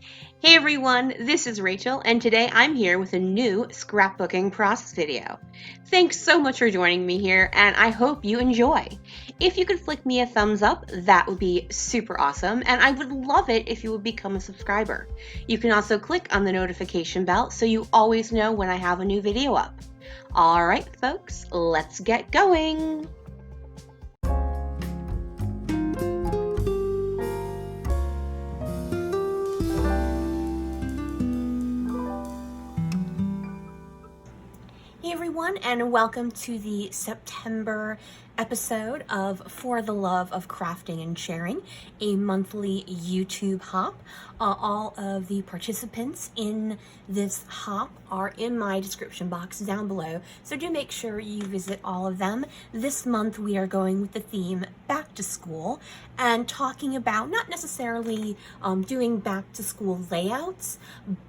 Hey everyone, this is Rachel, and today I'm here with a new scrapbooking process video. Thanks so much for joining me here, and I hope you enjoy. If you could flick me a thumbs up, that would be super awesome, and I would love it if you would become a subscriber. You can also click on the notification bell so you always know when I have a new video up. Alright folks, let's get going! Hey everyone, and welcome to the September episode of For the Love of Crafting and Sharing, a monthly YouTube hop. All of the participants in this hop are in my description box down below, so do make sure you visit all of them. This month we are going with the theme back to school and talking about not necessarily doing back to school layouts,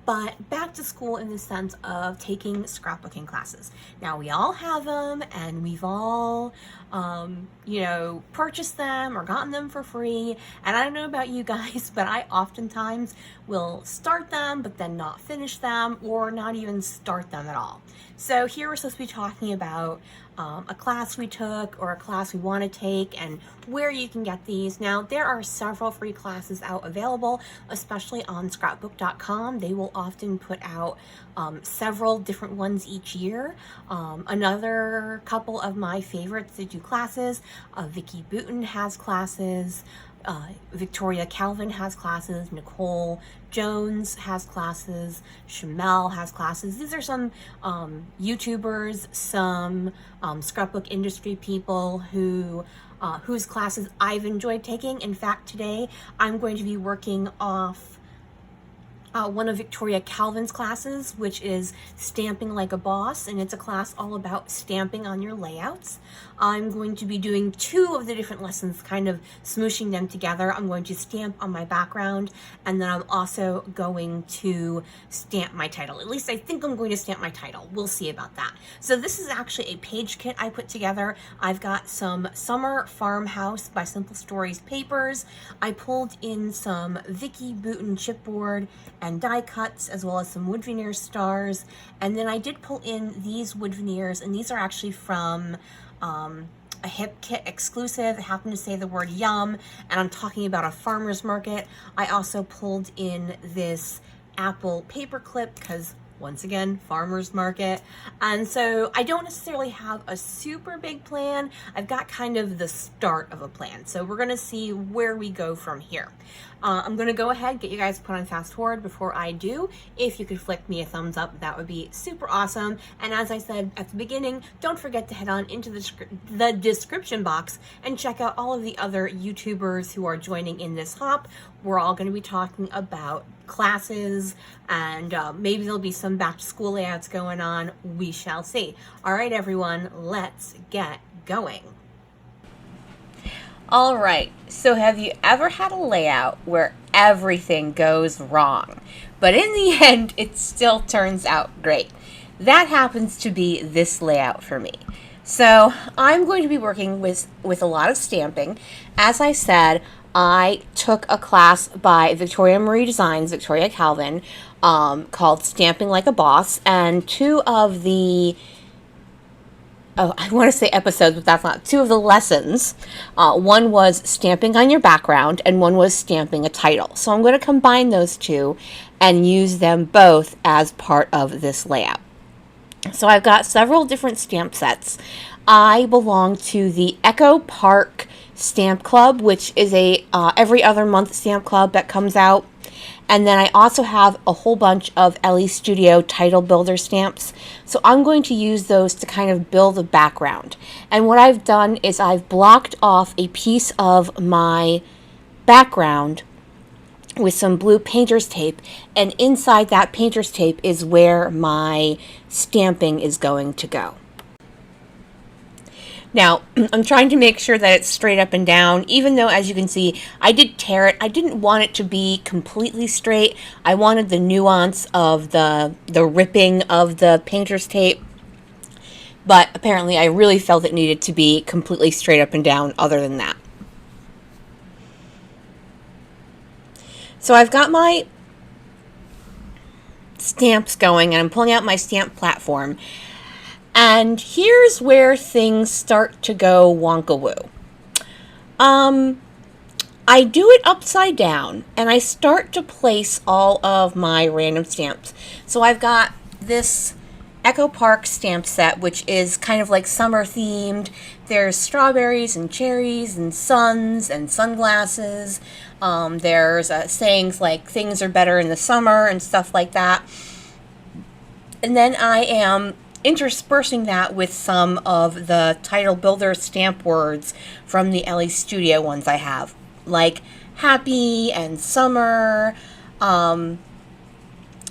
but back to school in the sense of taking scrapbooking classes. Now we all have them and we've all purchased them or gotten them for free. And I don't know about you guys, but I oftentimes will start them, but then not finish them or not even start them at all. So here we're supposed to be talking about a class we took or a class we want to take and where you can get these. Now, there are several free classes out available, especially on scrapbook.com. They will often put out several different ones each year. Another couple of my favorites that do classes, Vicki Boutin has classes, Victoria Calvin has classes, Nicole Jones has classes, Shamel has classes. These are some YouTubers, some scrapbook industry people whose classes I've enjoyed taking. In fact, today I'm going to be working off one of Victoria Calvin's classes, which is Stamping Like a Boss, and it's a class all about stamping on your layouts. I'm going to be doing two of the different lessons, kind of smooshing them together. I'm going to stamp on my background, and then I'm also going to stamp my title. At least I think I'm going to stamp my title. We'll see about that. So this is actually a page kit I put together. I've got some Summer Farmhouse by Simple Stories papers. I pulled in some Vicki Boutin chipboard and die cuts, as well as some wood veneer stars. And then I did pull in these wood veneers, and these are actually from a Hip Kit exclusive. I happen to say the word yum, and I'm talking about a farmer's market. I also pulled in this apple paper clip because, once again, farmer's market. And so I don't necessarily have a super big plan. I've got kind of the start of a plan. So we're gonna see where we go from here. I'm gonna go ahead, get you guys put on fast forward. Before I do, if you could flick me a thumbs up, that would be super awesome. And as I said at the beginning, don't forget to head on into the description box and check out all of the other YouTubers who are joining in this hop. We're all gonna be talking about classes, and maybe there'll be some back to school layouts going on. We shall see. All right, everyone, let's get going. All right, so have you ever had a layout where everything goes wrong, but in the end, it still turns out great? That happens to be this layout for me. So I'm going to be working with a lot of stamping. As I said, I took a class by Victoria Marie Designs, Victoria Calvin, called Stamping Like a Boss, and two of the I want to say episodes, but that's not. Two of the lessons. One was stamping on your background, and one was stamping a title. So I'm going to combine those two and use them both as part of this layout. So I've got several different stamp sets. I belong to the Echo Park Stamp Club, which is a every other month stamp club that comes out. And then I also have a whole bunch of LE Studio title builder stamps. So I'm going to use those to kind of build a background. And what I've done is I've blocked off a piece of my background with some blue painter's tape. And inside that painter's tape is where my stamping is going to go. Now, I'm trying to make sure that it's straight up and down, even though, as you can see, I did tear it. I didn't want it to be completely straight. I wanted the nuance of the ripping of the painter's tape, but apparently I really felt it needed to be completely straight up and down other than that. So I've got my stamps going, and I'm pulling out my stamp platform. And here's where things start to go wonka-woo. I do it upside down, and I start to place all of my random stamps. So I've got this Echo Park stamp set, which is kind of like summer themed. There's strawberries and cherries and suns and sunglasses. There's sayings like things are better in the summer and stuff like that. And then I am interspersing that with some of the title builder stamp words from the Ellie Studio ones I have, like happy and summer.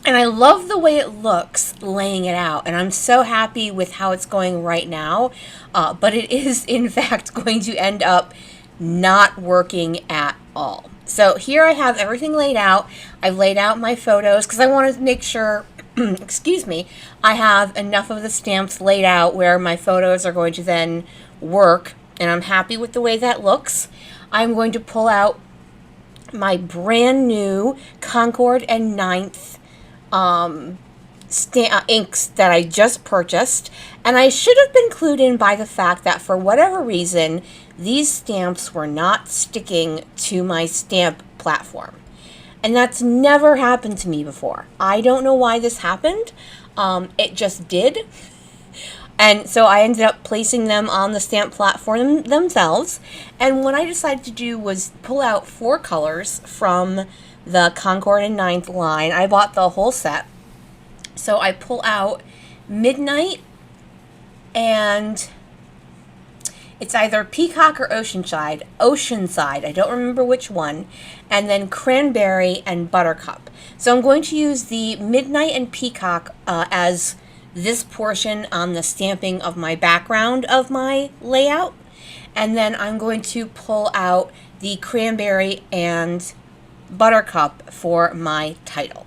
And I love the way it looks laying it out, and I'm so happy with how it's going right now, but it is in fact going to end up not working at all. So here I have everything laid out. I've laid out my photos because I want to make sure excuse me, I have enough of the stamps laid out where my photos are going to then work, and I'm happy with the way that looks. I'm going to pull out my brand new Concord and Ninth inks that I just purchased, and I should have been clued in by the fact that for whatever reason these stamps were not sticking to my stamp platform, and that's never happened to me before. I don't know why this happened. It just did, and so I ended up placing them on the stamp platform themselves. And what I decided to do was pull out 4 colors from the Concord and Ninth line. I bought the whole set. So I pull out Midnight, and it's either Peacock or Oceanside. I don't remember which one. And then Cranberry and Buttercup. So I'm going to use the Midnight and Peacock as this portion on the stamping of my background of my layout. And then I'm going to pull out the Cranberry and Buttercup for my title.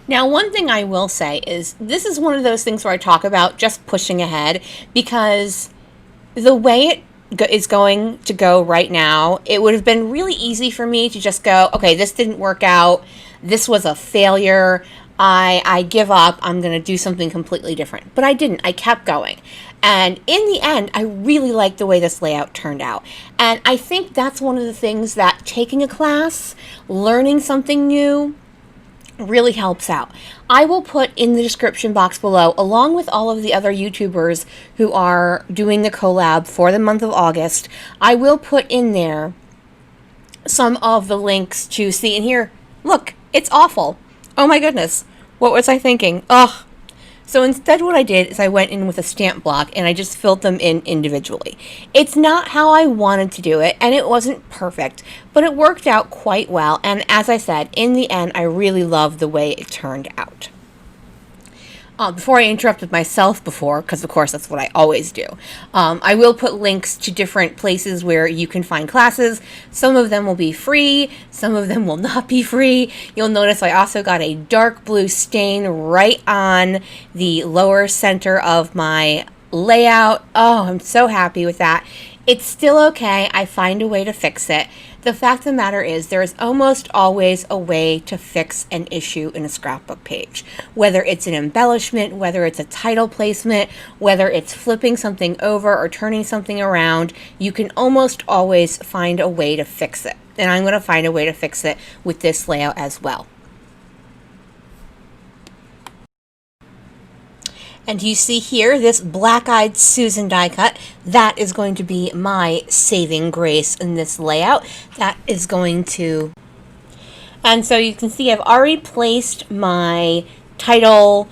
Now, one thing I will say is this is one of those things where I talk about just pushing ahead, because the way it is going to go right now, it would have been really easy for me to just go, okay, this didn't work out. This was a failure. I give up. I'm going to do something completely different. But I didn't. I kept going. And in the end, I really liked the way this layout turned out. And I think that's one of the things that taking a class, learning something new, really helps out. I will put in the description box below, along with all of the other YouTubers who are doing the collab for the month of August, I will put in there some of the links to see. And here, look, it's awful. Oh my goodness. What was I thinking? Ugh. So instead what I did is I went in with a stamp block and I just filled them in individually. It's not how I wanted to do it, and it wasn't perfect, but it worked out quite well. And as I said, in the end, I really loved the way it turned out. Before I interrupted myself because of course that's what I always do, I will put links to different places where you can find classes. Some of them will be free, some of them will not be free. You'll notice I also got a dark blue stain right on the lower center of my layout. Oh, I'm so happy with that. It's still okay. I find a way to fix it. The fact of the matter is there is almost always a way to fix an issue in a scrapbook page. Whether it's an embellishment, whether it's a title placement, whether it's flipping something over or turning something around, you can almost always find a way to fix it. And I'm going to find a way to fix it with this layout as well. And you see here, this Black-Eyed Susan die cut, that is going to be my saving grace in this layout. That is going to... And so you can see I've already placed my title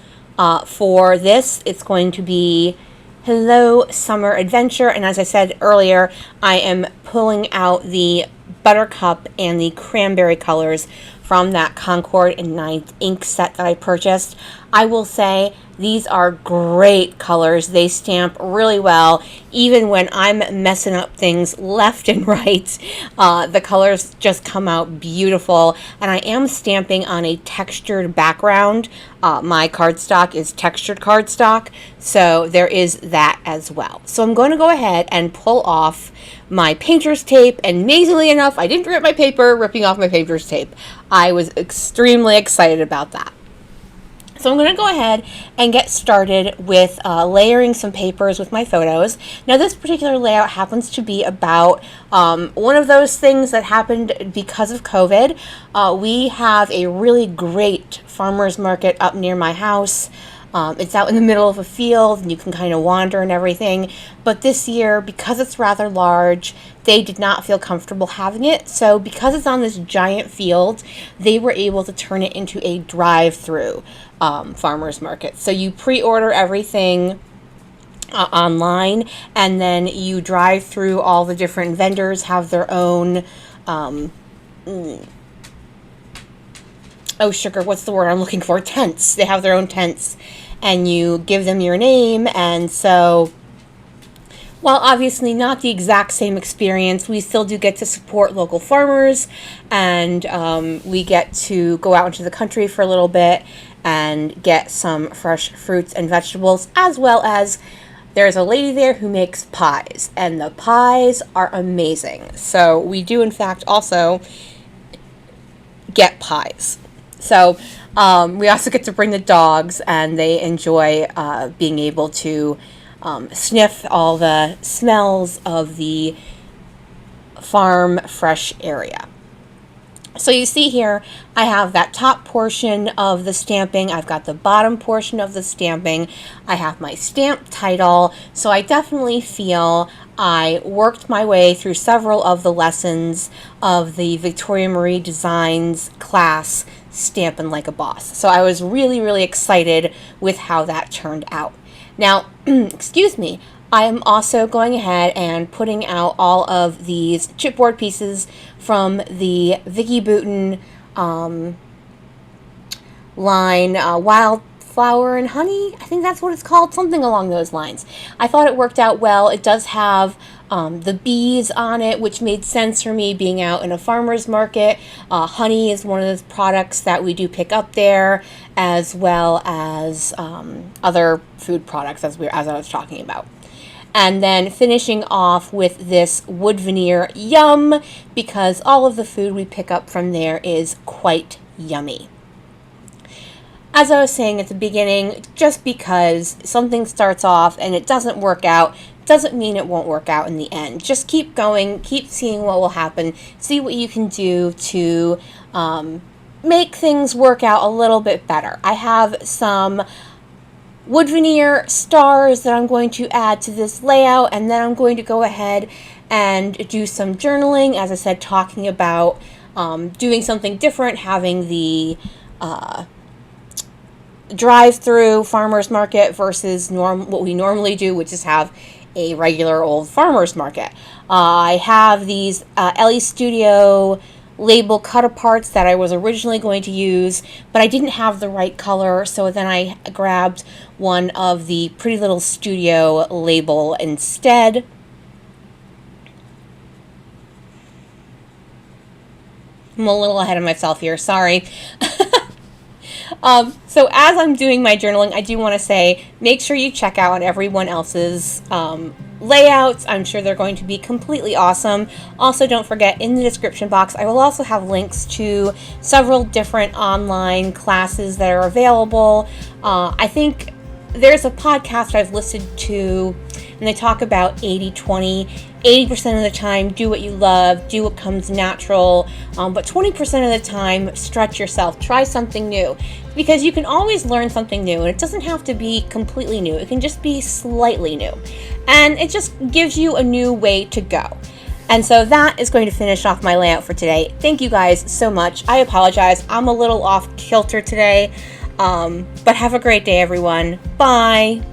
for this. It's going to be Hello Summer Adventure. And as I said earlier, I am pulling out the Buttercup and the Cranberry colors from that Concord and Ninth ink set that I purchased. I will say these are great colors. They stamp really well. Even when I'm messing up things left and right, the colors just come out beautiful. And I am stamping on a textured background. My cardstock is textured cardstock, so there is that as well. So I'm going to go ahead and pull off my painter's tape, and amazingly enough, I didn't rip my paper ripping off my painter's tape. I was extremely excited about that. So I'm going to go ahead and get started with layering some papers with my photos. Now this particular layout happens to be about one of those things that happened because of COVID. We have a really great farmer's market up near my house. It's out in the middle of a field and you can kind of wander and everything. But this year, because it's rather large, they did not feel comfortable having it. So because it's on this giant field, they were able to turn it into a drive-through farmer's market. So you pre-order everything online, and then you drive through. All the different vendors have their own sugar, what's the word I'm looking for? Tents. They have their own tents, and you give them your name. And so, while obviously not the exact same experience, we still do get to support local farmers, and we get to go out into the country for a little bit and get some fresh fruits and vegetables, as well as there's a lady there who makes pies, and the pies are amazing. So we do in fact also get pies. So we also get to bring the dogs, and they enjoy being able to sniff all the smells of the farm fresh area. So you see here, I have that top portion of the stamping. I've got the bottom portion of the stamping. I have my stamp title. So I definitely feel I worked my way through several of the lessons of the Victoria Marie Designs class, Stampin' Like a Boss. So I was really, really excited with how that turned out. Now, excuse me, I am also going ahead and putting out all of these chipboard pieces from the Vicky Boutin line, Wildflower and Honey. I think that's what it's called, something along those lines. I thought it worked out well. It does have the bees on it, which made sense for me being out in a farmer's market. Honey is one of those products that we do pick up there, as well as other food products, as I was talking about. And then finishing off with this wood veneer, yum, because all of the food we pick up from there is quite yummy. As I was saying at the beginning, just because something starts off and it doesn't work out, doesn't mean it won't work out in the end. Just keep going, keep seeing what will happen, see what you can do to make things work out a little bit better. I have some wood veneer stars that I'm going to add to this layout, and then I'm going to go ahead and do some journaling, as I said, talking about doing something different, having the drive-through farmer's market versus what we normally do, which is have a regular old farmer's market. I have these Ellie Studio label cut-aparts that I was originally going to use, but I didn't have the right color, so then I grabbed one of the Pretty Little Studio label instead. I'm a little ahead of myself here, sorry. So as I'm doing my journaling, I do want to say, make sure you check out everyone else's layouts. I'm sure they're going to be completely awesome. Also, don't forget, in the description box, I will also have links to several different online classes that are available. I think there's a podcast I've listened to, and they talk about 80-20. 80% of the time, do what you love, do what comes natural, but 20% of the time, stretch yourself, try something new, because you can always learn something new, and it doesn't have to be completely new. It can just be slightly new, and it just gives you a new way to go. And so that is going to finish off my layout for today. Thank you guys so much. I apologize, I'm a little off kilter today, but have a great day, everyone. Bye.